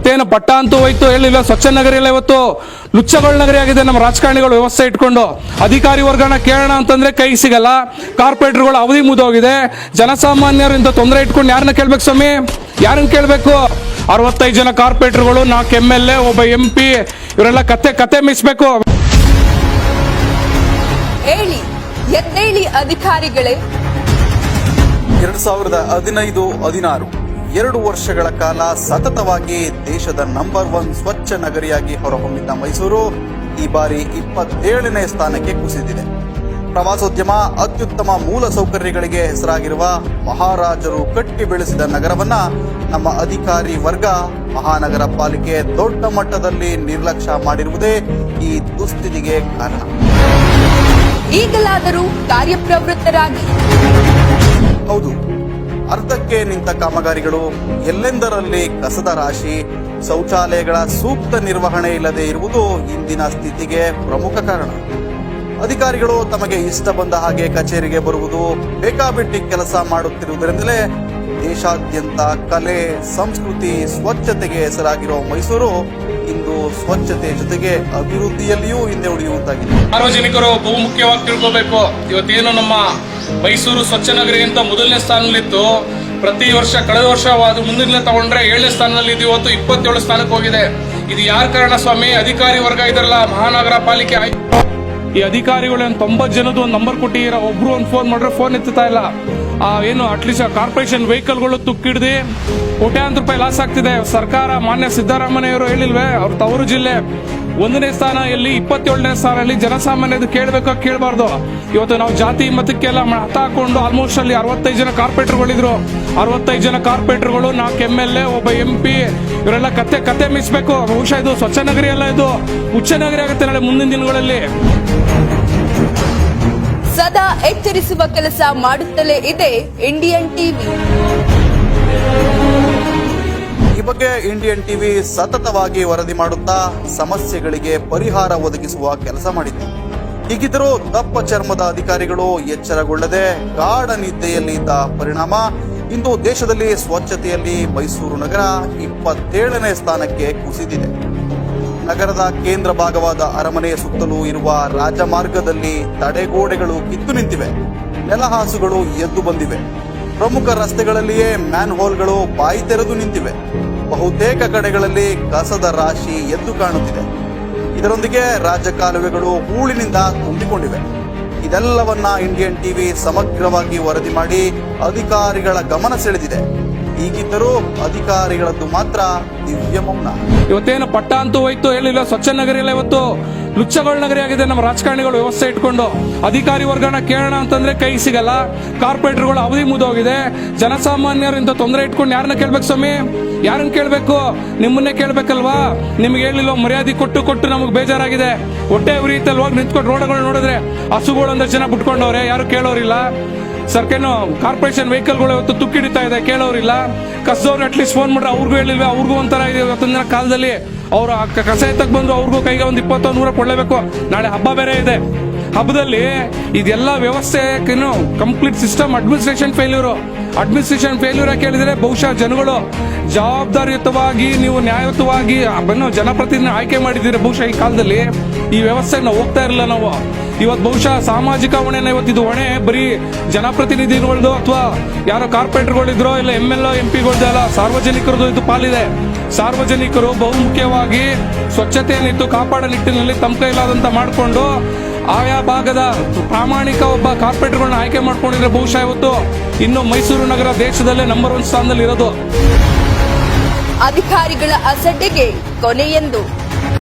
ಇವತ್ತೇನು ಪಟ್ಟ ಅಂತೂ ಹೋಯ್ತು ಹೇಳಿಲ್ಲ, ಸ್ವಚ್ಛ ನಗರಿ ಎಲ್ಲ ಇವತ್ತು ಲುಚ್ಚಗಳ ನಗರಿ ಆಗಿದೆ. ನಮ್ಮ ರಾಜಕಾರಣಿಗಳು ವ್ಯವಸ್ಥೆ ಇಟ್ಕೊಂಡು ಅಧಿಕಾರಿ ವರ್ಗನ ಕೇಳೋಣ ಅಂತಂದ್ರೆ ಕೈ ಸಿಗಲ್ಲ. ಕಾರ್ಪೊರೇಟರ್ಗಳು ಅವಧಿ ಮುಗಿದೋಗಿದೆ. ಜನಸಾಮಾನ್ಯರು ಇಂಥ ತೊಂದರೆ ಇಟ್ಕೊಂಡು ಯಾರನ್ನ ಕೇಳ್ಬೇಕು ಸ್ವಾಮಿ? ಯಾರನ್ನ ಕೇಳಬೇಕು? 65 ಜನ ಕಾರ್ಪೊರೇಟರ್ಗಳು, 4 MLA, ಒಬ್ಬ MP, ಇವರೆಲ್ಲ ಕತೆ ಮಿಸ್ಬೇಕು. ಹೇಳಿ ಎದ್ದೇಳಿ ಅಧಿಕಾರಿಗಳೇ. 2015-16 2 ವರ್ಷಗಳ ಕಾಲ ಸತತವಾಗಿ ದೇಶದ ನಂಬರ್ 1 ಸ್ವಚ್ಛ ನಗರಿಯಾಗಿ ಹೊರಹೊಮ್ಮಿದ್ದ ಮೈಸೂರು ಈ ಬಾರಿ 27ನೇ ಸ್ಥಾನಕ್ಕೆ ಕುಸಿದಿದೆ. ಪ್ರವಾಸೋದ್ಯಮ, ಅತ್ಯುತ್ತಮ ಮೂಲ ಸೌಕರ್ಯಗಳಿಗೆ ಹೆಸರಾಗಿರುವ ಮಹಾರಾಜರು ಕಟ್ಟಿ ಬೆಳೆಸಿದ ನಗರವನ್ನ ನಮ್ಮ ಅಧಿಕಾರಿ ವರ್ಗ, ಮಹಾನಗರ ಪಾಲಿಕೆ ದೊಡ್ಡ ಮಟ್ಟದಲ್ಲಿ ನಿರ್ಲಕ್ಷ್ಯ ಮಾಡಿರುವುದೇ ಈ ದುಸ್ಥಿತಿಗೆ ಕಾರಣ. ಈಗಲಾದರೂ ಕಾರ್ಯಪ್ರವೃತ್ತರಾಗಿ. ಹೌದು, ಅರ್ಧಕ್ಕೆ ನಿಂತ ಕಾಮಗಾರಿಗಳು, ಎಲ್ಲೆಂದರಲ್ಲಿ ಕಸದ ರಾಶಿ, ಶೌಚಾಲಯಗಳ ಸೂಕ್ತ ನಿರ್ವಹಣೆ ಇಲ್ಲದೆ ಇರುವುದು ಇಂದಿನ ಸ್ಥಿತಿಗೆ ಪ್ರಮುಖ ಕಾರಣ. ಅಧಿಕಾರಿಗಳು ತಮಗೆ ಇಷ್ಟ ಬಂದ ಹಾಗೆ ಕಚೇರಿಗೆ ಬರುವುದು, ಬೇಕಾಬಿಟ್ಟಿ ಕೆಲಸ ಮಾಡುತ್ತಿರುವುದರಿಂದಲೇ ದೇಶಾದ್ಯಂತ ಕಲೆ, ಸಂಸ್ಕೃತಿ, ಸ್ವಚ್ಛತೆಗೆ ಹೆಸರಾಗಿರೋ ಮೈಸೂರು ಇಂದು ಸ್ವಚ್ಛತೆ ಜೊತೆಗೆ ಅಭಿವೃದ್ಧಿಯಲ್ಲಿಯೂ ಹಿಂದೆ ಉಳಿಯುವಂತಾಗಿದೆ. ಸಾರ್ವಜನಿಕರು ಬಹುಮುಖ್ಯವಾಗಿ ತಿಳ್ಕೋಬೇಕು. ಇವತ್ತೇನು ನಮ್ಮ ಮೈಸೂರು ಸ್ವಚ್ಛ ನಗರಿ ಅಂತ ಮೊದಲನೇ ಸ್ಥಾನದಲ್ಲಿತ್ತು, ಪ್ರತಿ ವರ್ಷ ಕಳೆದ ವರ್ಷ ಅದು ಮುಂದಿನ ತಗೊಂಡ್ರೆ 7ನೇ ಸ್ಥಾನದಲ್ಲಿ ಇದು ಇವತ್ತು 27 ಸ್ಥಾನಕ್ಕೆ ಹೋಗಿದೆ. ಇದು ಯಾರ ಕಾರಣ ಸ್ವಾಮಿ? ಅಧಿಕಾರಿ ವರ್ಗ ಇದರಲ್ಲ, ಮಹಾನಗರ ಪಾಲಿಕೆ ಆಯ್ತು. ಈ ಅಧಿಕಾರಿಗಳು 90 ಜನದ್ದು ಒಂದು ನಂಬರ್ ಕೊಟ್ಟಿರೋ, ಒಬ್ರು ಒಂದು ಫೋನ್ ಮಾಡ್ರೆ ಫೋನ್ ಎತ್ತುತ್ತಾ ಇಲ್ಲ. ಏನು ಅಟ್ಲೀಸ್ಟ್ ಕಾರ್ಪೊರೇಷನ್ ವೆಹಿಕಲ್ಗಳು ತುಕ್ಕಿಡ್ದು ಕೋಟ್ಯಾಂತರ ರೂಪಾಯಿ ಲಾಸ್ ಆಗ್ತಿದೆ. ಸರ್ಕಾರ ಮಾನ್ಯ ಸಿದ್ದರಾಮಯ್ಯವರು ಹೇಳಿಲ್ವೇ, ಅವ್ರ ತವರು ಜಿಲ್ಲೆ 1ನೇ ಸ್ಥಾನ ಎಲ್ಲಿ 27ನೇ ಸ್ಥಾನದಲ್ಲಿ ಜನಸಾಮಾನ್ಯದು ಕೇಳಬೇಕು, ಕೇಳಬಾರ್ದು. ಇವತ್ತು ನಾವು ಜಾತಿ ಮತಕ್ಕೆಲ್ಲ ಹತ ಹಾಕೊಂಡು ಆಲ್ಮೋಸ್ಟ್ ಅಲ್ಲಿ 65 ಜನ ಕಾರ್ಪೊರೇಟರ್ಗಳಿದ್ರು. 65 ಜನ ಕಾರ್ಪೊರೇಟರ್ಗಳು, 4 MLA, ಒಬ್ಬ MP, ಇವರೆಲ್ಲ ಕತೆ ಮಿಸ್ಬೇಕು. ಬಹುಶಃ ಇದು ಸ್ವಚ್ಛ ನಗರಿ ಅಲ್ಲ, ಇದು ಉಚ್ಚ ನಗರಿ ಆಗುತ್ತೆ ನಾಳೆ ಮುಂದಿನ ದಿನಗಳಲ್ಲಿ. ಸದಾ ಎಚ್ಚರಿಸುವ ಕೆಲಸ ಮಾಡುತ್ತಲೇ ಇದೆ ಇಂಡಿಯನ್ ಟಿವಿ. ಈ ಬಗ್ಗೆ ಇಂಡಿಯನ್ ಟಿವಿ ಸತತವಾಗಿ ವರದಿ ಮಾಡುತ್ತಾ ಸಮಸ್ಯೆಗಳಿಗೆ ಪರಿಹಾರ ಒದಗಿಸುವ ಕೆಲಸ ಮಾಡಿದೆ. ಹೀಗಿದ್ದರೂ ದಪ್ಪ ಚರ್ಮದ ಅಧಿಕಾರಿಗಳು ಎಚ್ಚರಗೊಳ್ಳದೆ ಗಾಢ ನಿದ್ದೆಯಲ್ಲಿ ಇದ್ದ ಪರಿಣಾಮ ಇಂದು ದೇಶದಲ್ಲಿ ಸ್ವಚ್ಛತೆಯಲ್ಲಿ ಮೈಸೂರು ನಗರ 27ನೇ ಸ್ಥಾನಕ್ಕೆ ಕುಸಿದಿದೆ. ನಗರದ ಕೇಂದ್ರ ಭಾಗವಾದ ಅರಮನೆಯ ಸುತ್ತಲೂ ಇರುವ ರಾಜಮಾರ್ಗದಲ್ಲಿ ತಡೆಗೋಡೆಗಳು ಕಿತ್ತು ನಿಂತಿವೆ, ನೆಲಹಾಸುಗಳು ಎದ್ದು ಬಂದಿವೆ. ಪ್ರಮುಖ ರಸ್ತೆಗಳಲ್ಲಿಯೇ ಮ್ಯಾನ್ ಹೋಲ್ಗಳು ಬಾಯಿ ತೆರೆದು ನಿಂತಿವೆ. ಬಹುತೇಕ ಕಡೆಗಳಲ್ಲಿ ಕಸದ ರಾಶಿ ಎದ್ದು ಕಾಣುತ್ತಿದೆ. ಇದರೊಂದಿಗೆ ರಾಜಕಾಲುವೆಗಳು ಹೂಳಿನಿಂದ ತುಂಬಿಕೊಂಡಿವೆ. ಇದೆಲ್ಲವನ್ನ ಇಂಡಿಯನ್ ಟಿವಿ ಸಮಗ್ರವಾಗಿ ವರದಿ ಮಾಡಿ ಅಧಿಕಾರಿಗಳ ಗಮನ ಸೆಳೆದಿದೆ. ಹೀಗಿದ್ದರೂ ಅಧಿಕಾರಿಗಳದ್ದು ಮಾತ್ರ ದಿವ್ಯ ಮೌನ. ಇವತ್ತೇನು ಪಟ್ಟ ಅಂತೂ ಹೋಯ್ತು ಹೇಳಿಲ್ಲ, ಸ್ವಚ್ಛ ನಗರಿ ಎಲ್ಲ ಇವತ್ತು ಲುಚ್ಚಗಳ ನಗರಿ ಆಗಿದೆ. ನಮ್ಮ ರಾಜಕಾರಣಿಗಳು ವ್ಯವಸ್ಥೆ ಇಟ್ಕೊಂಡು ಅಧಿಕಾರಿ ವರ್ಗನ ಕೇಳೋಣ ಅಂತಂದ್ರೆ ಕೈ ಸಿಗಲ್ಲ. ಕಾರ್ಪೊರೇಟರ್ಗಳು ಅವಧಿ ಮುಗಿದೋಗಿದೆ. ಜನಸಾಮಾನ್ಯರು ಇಂಥ ತೊಂದರೆ ಇಟ್ಕೊಂಡು ಯಾರನ್ನ ಕೇಳ್ಬೇಕು ಸ್ವಾಮಿ? ಯಾರನ್ನ ಕೇಳ್ಬೇಕು? ನಿಮ್ಮನ್ನೇ ಕೇಳ್ಬೇಕಲ್ವಾ? ನಿಮ್ಗೆ ಹೇಳಿಲ್ಲ, ಮರ್ಯಾದೆ ಕೊಟ್ಟು ನಮಗೆ ಬೇಜಾರಾಗಿದೆ. ಹೊಟ್ಟೆ ಉರಿಯುತ್ತಲ್ಲಿ ಹೋಗಿ ನಿಂತ್ಕೊಂಡು ರೋಡ್ಗಳು ನೋಡಿದ್ರೆ ಹಸುಗಳು 100 ಜನ ಬಿಟ್ಕೊಂಡವ್ರೆ, ಯಾರು ಕೇಳೋರಿಲ್ಲ. ಸರ್ಕೇನು ಕಾರ್ಪೊರೇಷನ್ ವೆಹಿಕಲ್ಗಳು ಇವತ್ತು ತುಕ್ಕಿಡಿತಾ ಇದೆ, ಕೇಳೋರಿಲ್ಲ. ಕಸದವ್ರು ಅಟ್ಲೀಸ್ಟ್ ಫೋನ್ ಮಾಡ್ರೆ ಅವ್ರಿಗೂ ಹೇಳಿಲ್ವೇ, ಅವ್ರಿಗೂ ಒಂಥರ ಇದೆ. ಇವತ್ತೊಂದಿನ ಕಾಲದಲ್ಲಿ ಅವ್ರು ಕಸ ಎತ್ತಕ್ ಬಂದ್ರು, ಅವ್ರಿಗೂ ಕೈಗೆ ಒಂದು 20-100 ಕೊಡ್ಲೇಬೇಕು. ನಾಳೆ ಹಬ್ಬ ಬೇರೆ ಇದೆ. ಹಬ್ಬದಲ್ಲಿ ಇದೆಲ್ಲ ವ್ಯವಸ್ಥೆ ಕಂಪ್ಲೀಟ್ ಸಿಸ್ಟಮ್ ಅಡ್ಮಿನಿಸ್ಟ್ರೇಷನ್ ಫೇಲ್ಯೂರ್ ಕೇಳಿದ್ರೆ ಬಹುಶಃ ಜನಗಳು ಜವಾಬ್ದಾರಿಯುತವಾಗಿ, ನೀವು ನ್ಯಾಯಯುತವಾಗಿ ಜನಪ್ರತಿನಿಧಿ ಆಯ್ಕೆ ಮಾಡಿದ್ದೀರಿ. ಬಹುಶಃ ಈ ಕಾಲದಲ್ಲಿ ಈ ವ್ಯವಸ್ಥೆ ನಾವು ಹೋಗ್ತಾ ಇರಲಿಲ್ಲ. ನಾವು ಇವತ್ತು ಬಹುಶಃ ಸಾಮಾಜಿಕ ಹೊಣೆನ ಇವತ್ತಿದು ಹೊಣೆ ಬರೀ ಜನಪ್ರತಿನಿಧಿಗಳದ್ದು ಅಥವಾ ಯಾರೋ ಕಾರ್ಪೊರೇಟರ್ಗಳಿದ್ರೋ ಇಲ್ಲ MLA MP ಸಾರ್ವಜನಿಕರದು ಇದು ಪಾಲಿದೆ. ಸಾರ್ವಜನಿಕರು ಬಹುಮುಖ್ಯವಾಗಿ ಸ್ವಚ್ಛತೆಯನ್ನಿತ್ತು ಕಾಪಾಡೋ ನಿಟ್ಟಿನಲ್ಲಿ ತಮ್ಮ ಕೈಲಾದಂತ ಮಾಡಿಕೊಂಡು ಆಯಾ ಭಾಗದ ಪ್ರಾಮಾಣಿಕ ಒಬ್ಬ ಕಾರ್ಪೊರೇಟರ್ಗಳನ್ನ ಆಯ್ಕೆ ಮಾಡ್ಕೊಂಡಿದ್ರೆ ಬಹುಶಃ ಇವತ್ತು ಇನ್ನು ಮೈಸೂರು ನಗರ ದೇಶದಲ್ಲೇ ನಂಬರ್ 1 ಸ್ಥಾನದಲ್ಲಿ ಇರೋದು. ಅಧಿಕಾರಿಗಳ ಅಸಡ್ಡೆಗೆ ಕೊನೆಯೆಂದು